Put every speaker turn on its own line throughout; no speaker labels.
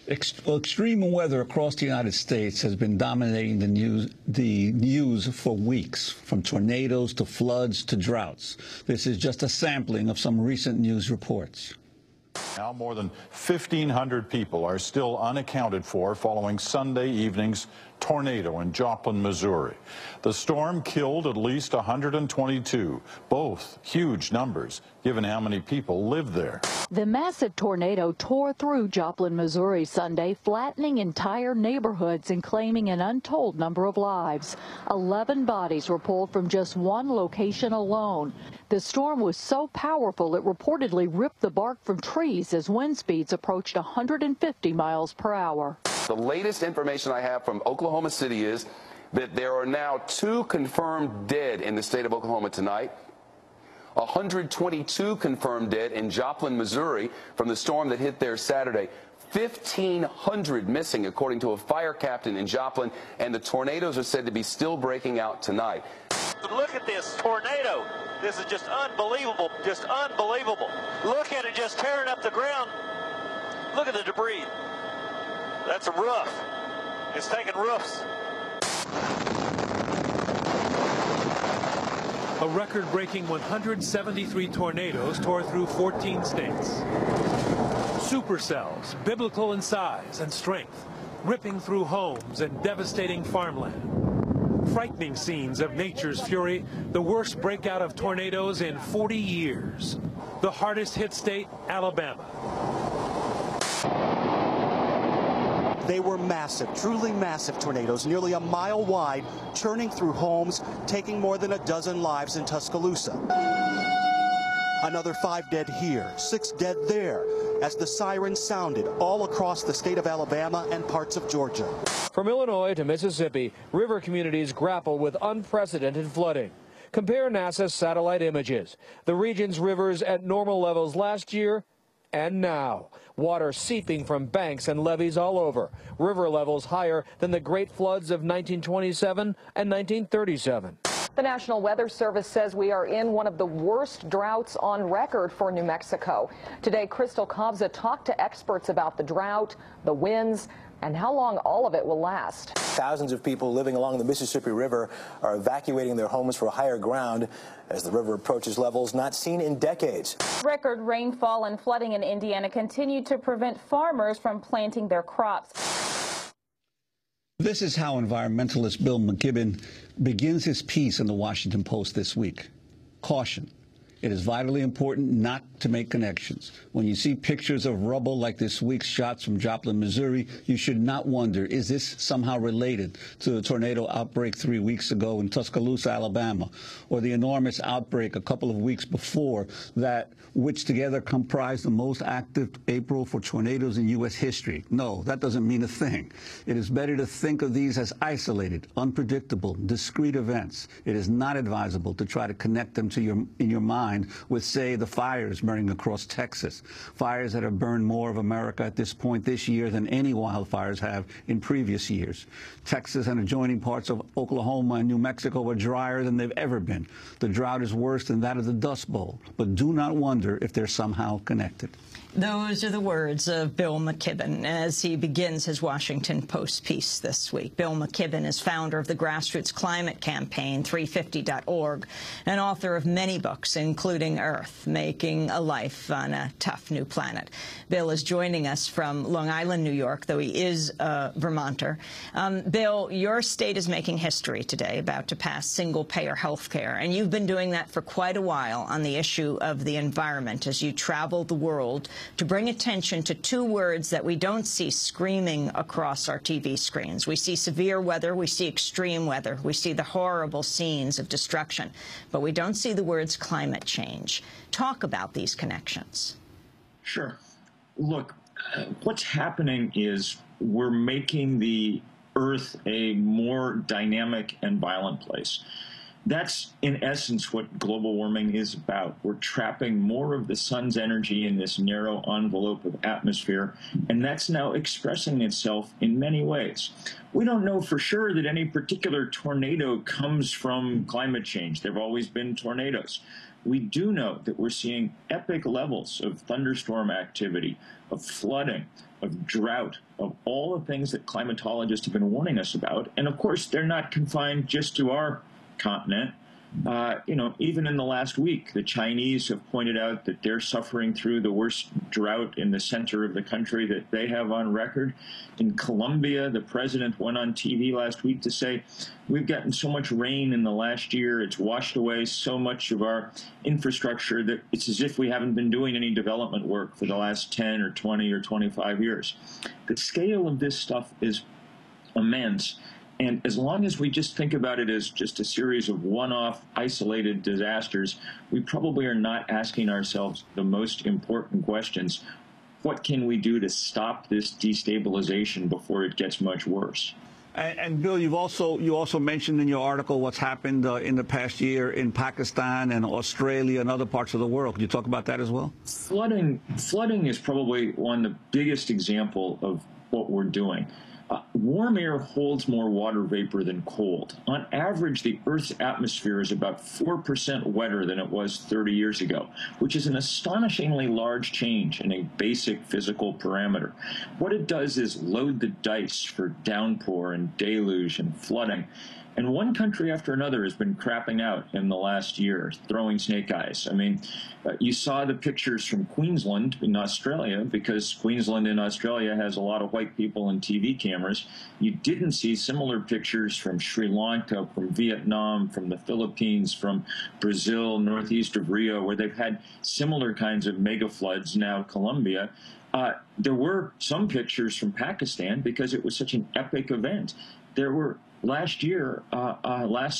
Extreme weather across the United States has been dominating the news for weeks, from tornadoes to floods to droughts. This is just a sampling of some recent news reports.
Now more than 1,500 people are still unaccounted for following Sunday evening's tornado in Joplin, Missouri. The storm killed at least 122, both huge numbers, given how many people live there.
The massive tornado tore through Joplin, Missouri Sunday, flattening entire neighborhoods and claiming an untold number of lives. 11 bodies were pulled from just one location alone. The storm was so powerful it reportedly ripped the bark from trees as wind speeds approached 150 miles per hour.
The latest information I have from Oklahoma City is that there are now 2 confirmed dead in the state of Oklahoma tonight. 122 confirmed dead in Joplin, Missouri from the storm that hit there Saturday. 1,500 missing, according to a fire captain in Joplin, and the tornadoes are said to be still breaking out tonight.
Look at this tornado. This is just unbelievable, just unbelievable. Look at it just tearing up the ground. Look at the debris. That's a roof. It's taking roofs.
A record-breaking 173 tornadoes tore through 14 states. Supercells, biblical in size and strength, ripping through homes and devastating farmland. Frightening scenes of nature's fury, the worst breakout of tornadoes in 40 years. The hardest hit state, Alabama.
They were massive, truly massive tornadoes, nearly a mile wide, churning through homes, taking more than a dozen lives in Tuscaloosa. Another 5 dead here, 6 dead there, as the sirens sounded all across the state of Alabama and parts of Georgia.
From Illinois to Mississippi, river communities grapple with unprecedented flooding. Compare NASA's satellite images. The region's rivers at normal levels last year and now. Water seeping from banks and levees all over. River levels higher than the great floods of 1927 and 1937.
The National Weather Service says we are in one of the worst droughts on record for New Mexico. Today, Crystal Cobza talked to experts about the drought, the winds, and how long all of it will last.
Thousands of people living along the Mississippi River are evacuating their homes for higher ground as the river approaches levels not seen in decades.
Record rainfall and flooding in Indiana continue to prevent farmers from planting their crops.
This is how environmentalist Bill McKibben begins his piece in the Washington Post this week. Caution. It is vitally important not to make connections. When you see pictures of rubble like this week's shots from Joplin, Missouri, you should not wonder, is this somehow related to the tornado outbreak 3 weeks ago in Tuscaloosa, Alabama, or the enormous outbreak a couple of weeks before that, which together comprised the most active April for tornadoes in U.S. history? No, that doesn't mean a thing. It is better to think of these as isolated, unpredictable, discrete events. It is not advisable to try to connect them to in your mind with, say, the fires burning across Texas, fires that have burned more of America at this point this year than any wildfires have in previous years. Texas and adjoining parts of Oklahoma and New Mexico are drier than they've ever been. The drought is worse than that of the Dust Bowl, but do not wonder if they're somehow connected.
Those are the words of Bill McKibben as he begins his Washington Post piece this week. Bill McKibben is founder of the grassroots climate campaign, 350.org, and author of many books, including Earth, Making a Life on a Tough New Planet. Bill is joining us from Long Island, New York, though he is a Vermonter. Bill, your state is making history today, about to pass single-payer health care, and you've been doing that for quite a while on the issue of the environment as you travel the world to bring attention to 2 words that we don't see screaming across our TV screens. We see severe weather, we see extreme weather, we see the horrible scenes of destruction, but we don't see the words climate change. Talk about these connections.
Sure. Look, what's happening is we're making the Earth a more dynamic and violent place. That's, in essence, what global warming is about. We're trapping more of the sun's energy in this narrow envelope of atmosphere, and that's now expressing itself in many ways. We don't know for sure that any particular tornado comes from climate change. There have always been tornadoes. We do know that we're seeing epic levels of thunderstorm activity, of flooding, of drought, of all the things that climatologists have been warning us about. And of course, they're not confined just to our continent. Even in the last week, the Chinese have pointed out that they're suffering through the worst drought in the center of the country that they have on record. In Colombia, the president went on TV last week to say, we've gotten so much rain in the last year, it's washed away so much of our infrastructure that it's as if we haven't been doing any development work for the last 10 or 20 or 25 years. The scale of this stuff is immense. And as long as we just think about it as just a series of one-off isolated disasters, we probably are not asking ourselves the most important questions. What can we do to stop this destabilization before it gets much worse?
And Bill, you also mentioned in your article what's happened in the past year in Pakistan and Australia and other parts of the world. Could you talk about that as well?
Flooding is probably one of the biggest example of what we're doing. Warm air holds more water vapor than cold. On average, the Earth's atmosphere is about 4% wetter than it was 30 years ago, which is an astonishingly large change in a basic physical parameter. What it does is load the dice for downpour and deluge and flooding. And one country after another has been crapping out in the last year, throwing snake eyes. I mean, you saw the pictures from Queensland in Australia, because Queensland in Australia has a lot of white people and TV cameras. You didn't see similar pictures from Sri Lanka, from Vietnam, from the Philippines, from Brazil, northeast of Rio, where they've had similar kinds of mega floods, now Colombia. There were some pictures from Pakistan because it was such an epic event. There were last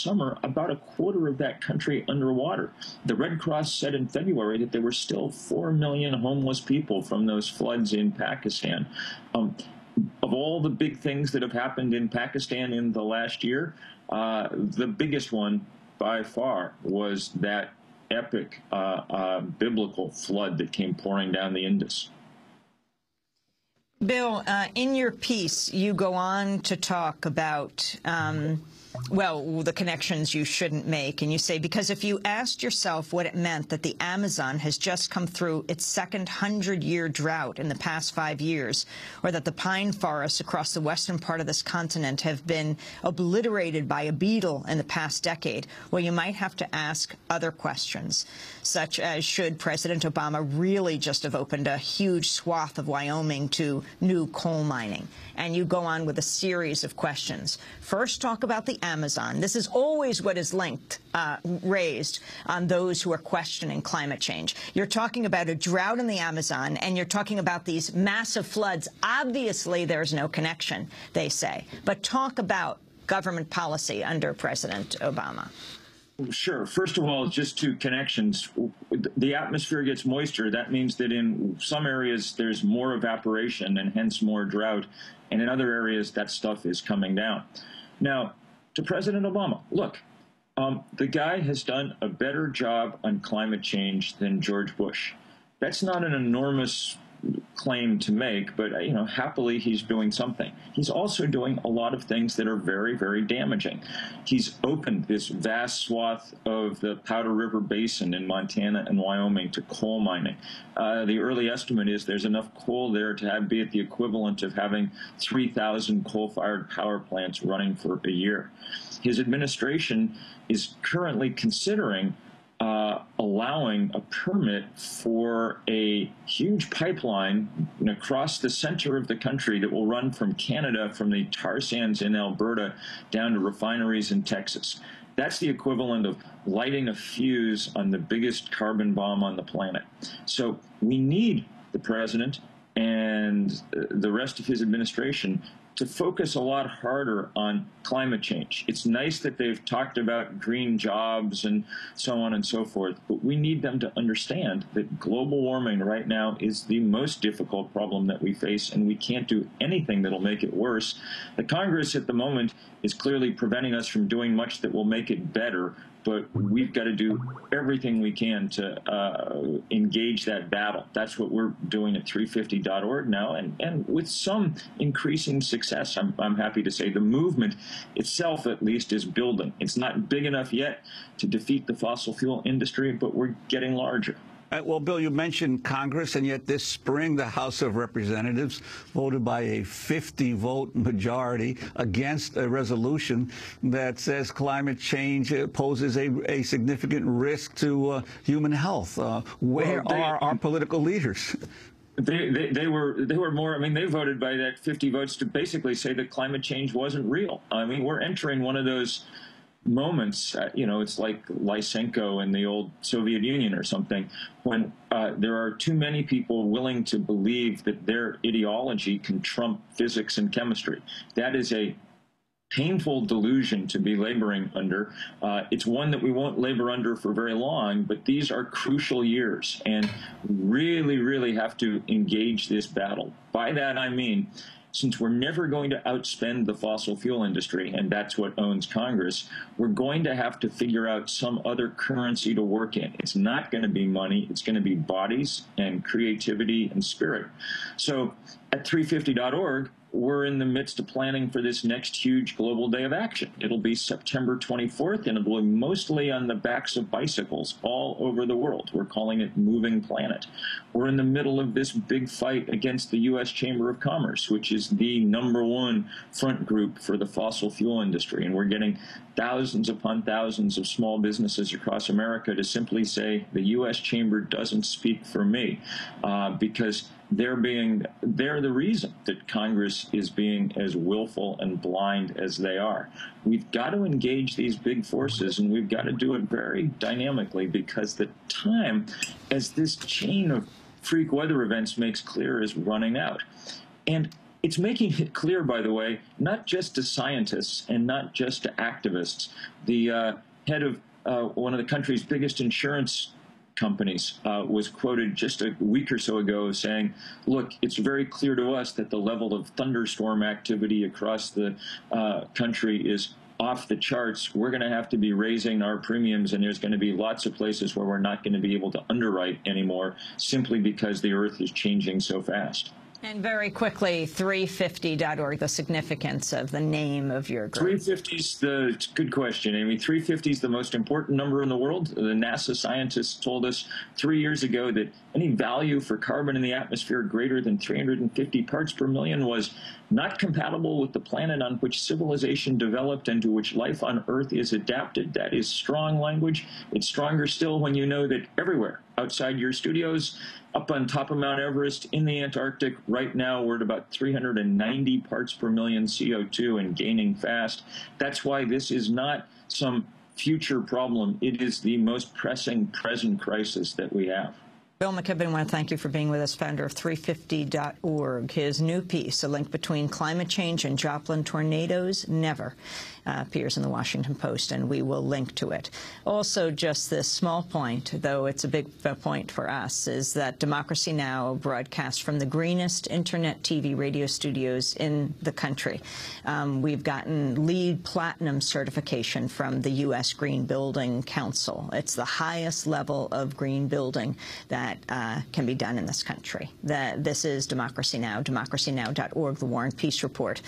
summer, about a quarter of that country underwater. The Red Cross said in February that there were still 4 million homeless people from those floods in Pakistan. Of all the big things that have happened in Pakistan in the last year, the biggest one by far was that epic biblical flood that came pouring down the Indus.
Bill, in your piece, you go on to talk about, the connections you shouldn't make. And you say, because if you asked yourself what it meant that the Amazon has just come through its second 100-year drought in the past 5 years, or that the pine forests across the western part of this continent have been obliterated by a beetle in the past decade, well, you might have to ask other questions, such as should President Obama really just have opened a huge swath of Wyoming to new coal mining? And you go on with a series of questions. First, talk about the Amazon. This is always what is raised on those who are questioning climate change. You're talking about a drought in the Amazon, and you're talking about these massive floods. Obviously, there's no connection, they say. But talk about government policy under President Obama.
Sure. First of all, just two connections. The atmosphere gets moisture. That means that in some areas there's more evaporation and hence more drought. And in other areas, that stuff is coming down. Now, to President Obama, look, the guy has done a better job on climate change than George Bush. That's not an enormous claim to make, but, happily he's doing something. He's also doing a lot of things that are very, very damaging. He's opened this vast swath of the Powder River Basin in Montana and Wyoming to coal mining. The early estimate is there's enough coal there to be at the equivalent of having 3,000 coal-fired power plants running for a year. His administration is currently considering allowing a permit for a huge pipeline across the center of the country that will run from Canada, from the tar sands in Alberta, down to refineries in Texas. That's the equivalent of lighting a fuse on the biggest carbon bomb on the planet. So we need the president and the rest of his administration to focus a lot harder on climate change. It's nice that they've talked about green jobs and so on and so forth, but we need them to understand that global warming right now is the most difficult problem that we face, and we can't do anything that'll make it worse. The Congress at the moment is clearly preventing us from doing much that will make it better, but we've got to do everything we can to engage that battle. That's what we're doing at 350.org now, and with some increasing success, I'm happy to say. The movement itself, at least, is building. It's not big enough yet to defeat the fossil fuel industry, but we're getting larger.
Well, Bill, you mentioned Congress, and yet this spring the House of Representatives voted by a 50-vote majority against a resolution that says climate change poses a significant risk to human health. Where are our political leaders?
They were more. I mean, they voted by that 50 votes to basically say that climate change wasn't real. I mean, we're entering one of those moments, you know, it's like Lysenko in the old Soviet Union or something, when there are too many people willing to believe that their ideology can trump physics and chemistry. That is a painful delusion to be laboring under. It's one that we won't labor under for very long, but these are crucial years, and really, really have to engage this battle. By that, I mean, since we're never going to outspend the fossil fuel industry, and that's what owns Congress, we're going to have to figure out some other currency to work in. It's not going to be money. It's going to be bodies and creativity and spirit. So at 350.org, we're in the midst of planning for this next huge global day of action. It'll be September 24th, and it will be mostly on the backs of bicycles all over the world. We're calling it Moving Planet. We're in the middle of this big fight against the U.S. Chamber of Commerce, which is the #1 front group for the fossil fuel industry. And we're getting thousands upon thousands of small businesses across America to simply say the U.S. Chamber doesn't speak for me, because they're the reason that Congress is being as willful and blind as they are. We've got to engage these big forces, and we've got to do it very dynamically, because the time, as this chain of freak weather events makes clear, is running out. And it's making it clear, by the way, not just to scientists and not just to activists. The head of one of the country's biggest insurance companies was quoted just a week or so ago saying, look, it's very clear to us that the level of thunderstorm activity across the country is off the charts. We're going to have to be raising our premiums, and there's going to be lots of places where we're not going to be able to underwrite anymore, simply because the Earth is changing so fast.
And very quickly, 350.org, the significance of the name of your group.
350's good question, Amy. 350 is the most important number in the world. The NASA scientists told us 3 years ago that any value for carbon in the atmosphere greater than 350 parts per million was not compatible with the planet on which civilization developed and to which life on Earth is adapted. That is strong language. It's stronger still when you know that everywhere outside your studios, up on top of Mount Everest, in the Antarctic, right now we're at about 390 parts per million CO2 and gaining fast. That's why this is not some future problem. It is the most pressing present crisis that we have.
Bill McKibben, I want to thank you for being with us, founder of 350.org. His new piece, A Link Between Climate Change and Joplin Tornadoes, never appears in the Washington Post, and we will link to it. Also, just this small point, though it's a big point for us, is that Democracy Now! Broadcasts from the greenest Internet TV radio studios in the country. We've gotten LEED Platinum certification from the U.S. Green Building Council. It's the highest level of green building that can be done in this country. This is Democracy Now!, democracynow.org, the War and Peace Report.